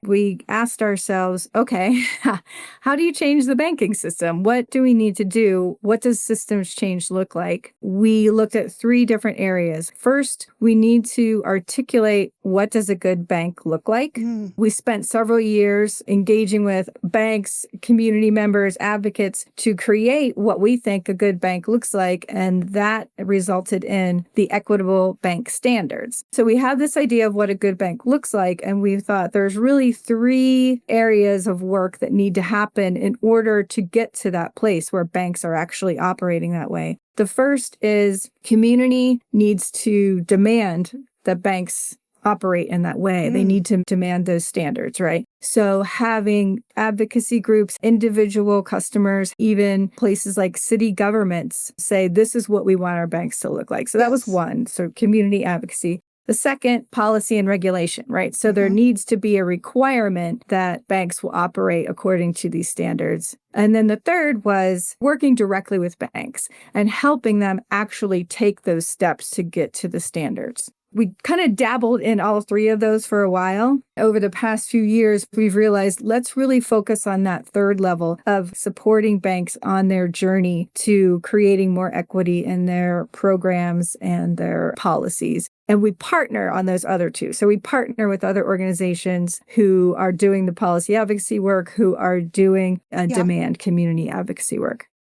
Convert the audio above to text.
we asked ourselves, okay, how do you change the banking system? What do we need to do? What does systems change look like? We looked at three different areas. First, we need to articulate what does a good bank look like? We spent several years engaging with banks, community members, advocates to create what we think a good bank looks like. And that resulted in the Equitable Bank Standards. So we have this idea of what a good bank looks like. And we thought there's really three areas of work that need to happen in order to get to that place where banks are actually operating that way. The first is community needs to demand that banks operate in that way. They need to demand those standards, right? So having advocacy groups, individual customers, even places like city governments say, this is what we want our banks to look like. So that was one. So community advocacy. The second, policy and regulation, right? So there needs to be a requirement that banks will operate according to these standards. And then the third was working directly with banks and helping them actually take those steps to get to the standards. We kind of dabbled in all three of those for a while. Over the past few years, we've realized let's really focus on that third level of supporting banks on their journey to creating more equity in their programs and their policies. And we partner on those other two. So we partner with other organizations who are doing the policy advocacy work, who are doing demand community advocacy work.